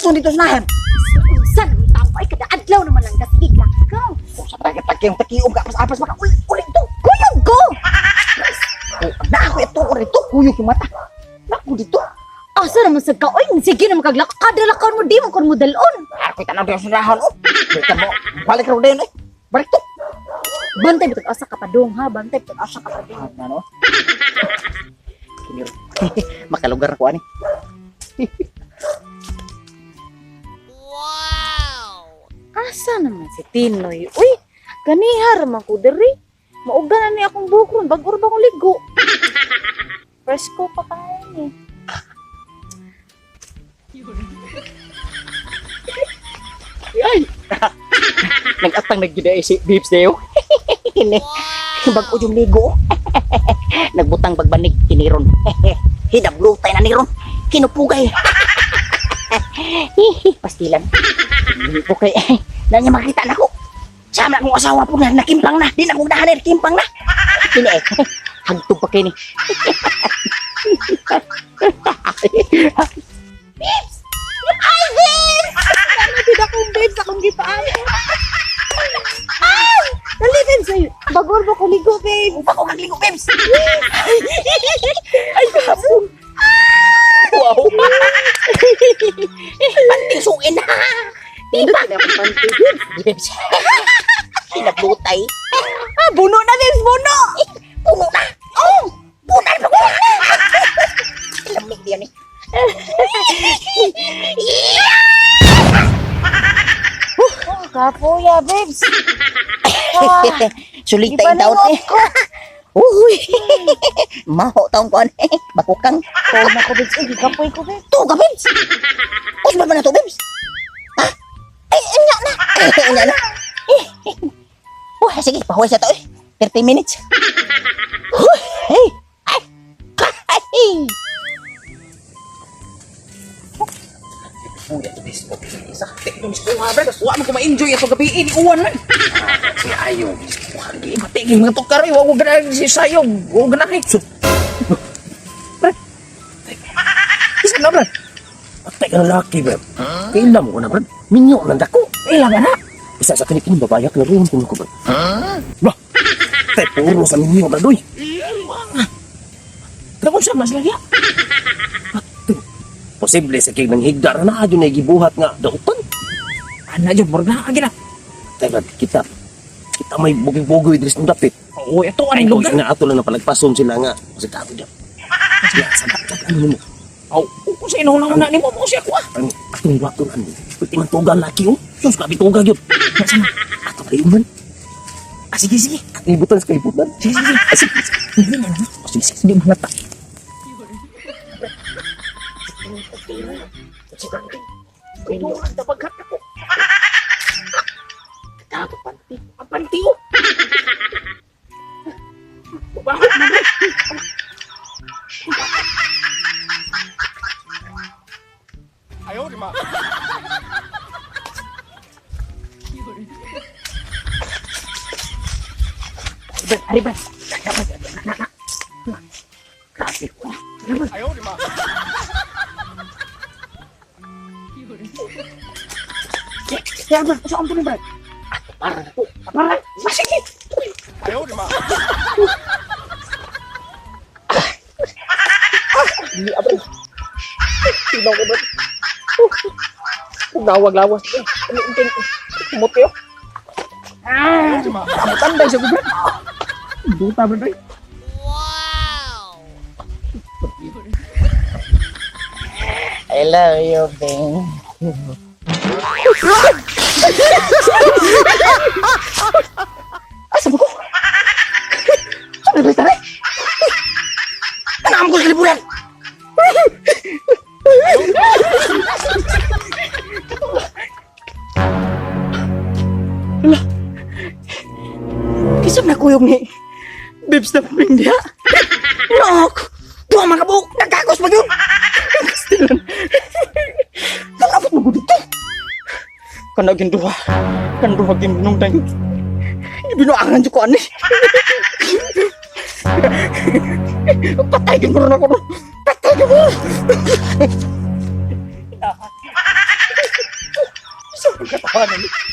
Relaxon dito sa nahan. Saan ang tao ay kada adlaw naman ang kasigig lang ikaw. Kung sa tayo takiyong takiong ka pas-apas maka ulit to. Kuyog ko! Na ako ito ulit to. Kuyog yung mata. Naku dito. Asa naman sa kaoy? Sige na makaglakaw. Kada lakaw mo di mo kon mo dalon. Ako itanaw din sa nahan. Kita mo. Balik raw din eh. Balik to. Bantay bitag asa ka pa dong ha. Bantay bitag asa ka pa dong. Ano? Kiniro. Makalugar ako ani. Asa naman si Tinoy? Uy, ganihar man ko diri. Mauga na ni akong bukron bago ba akong ligo. Presko pa kain eh. Ay! Nag-atang nagjuday si Bips Deo. Bago yung ligo. Nagbutang bagbanig kiniron. Hinablutay na niron. Kinupugay. Pastilan. Hindi po kay na niya makita na ko. Sama akong asawa po na nakimpang na. Di na akong dahanin, kimpang na. Kini eh. Hagtog pa kini. Bips! Ay, Bips! Ano din akong babes akong gipaan? Ay! Dali babes ay. Bago ba ko ligo babes? Upa ko magligo, Bips. Ay, kapon. Wow! Panting suin na. Hindi na akong panty babes. Bips. Hinablutay. Ah, buno na babes, buno! Puno na. Oh! Punay pa ko. Lamig diyan eh. Kapuya babes. Sulit tayong taon eh. Uy! Maho taong ko eh. Bakukang. Oh, na ko babes. Ay, kapoy ko babes. To ka, Bims! Kus ba na to, Bims? Ha? Ay, anya na. Anya na. Sige, pahuwi sa to eh. 30 minutes. Hey! Ay! Ay! Uy, ito bis. Isa, tekno mis ko ha, brad. Huwag mo ko ma-enjoy ito gabi. Iniuwan man. Ay, ayaw. Hindi matigil mga tukar eh. Huwag mo ganang si sayong. Huwag ganang hit. Brad. Isa na, brad. Patay ka ng laki, brad. Kailan mo na, brad. Minyo ng dako. Ilang na. Isa sa kanikin, babayak na rin ko, brad. Bah, tay puro sa minyo, brad. Uy. Tragon siya, mas lagya. Posible sa kay nang higdar na adyo na gibuhat nga dautan. Ana jud morga agi na. Tay brad, kita may bugig-bugoy diri sa dapit. Oo, ito ang lugar nga ato lang napalagpason sila nga. Kasi tato diyan. Sige, sa ano mo? Aw, kung sa inong na nimo mo siya ko ah. Ang atong waton ani. Pwede man tugan laki oh. Sus ka bituga gyud. Sama. Ato kay man. Ah, sige. Ating ibutan sa kaibutan. Sige. Sige, mga ta. Ito ang tapagkat ako. Katago panty. Ang panty oh. Bakit naman? Ayaw, di ma. Ariban. Grabe ko na. Ayaw, di ma. Kaya ba, saan po ni Brad? Para na po. Para. Sige. Ayaw, di ma. Hindi, abay. Tinaw ko ba? Lawag-lawas. Kumot kayo. Kamutan sa Brad. Buta, Brad. I love you, babe. Asa mo ko? Saan ba tayo? Tanam ko sa liburan! Kisam na kuyog ni Bibs na pamingya. Nok! Buha mga buhok! Nagkakos pa yun! Kastilan! Kalapot mo ko dito! Kanagin duha ginunong tayo. Ibinuangan ko ani. Patay mo ron ako. Patay mo. Tawanan.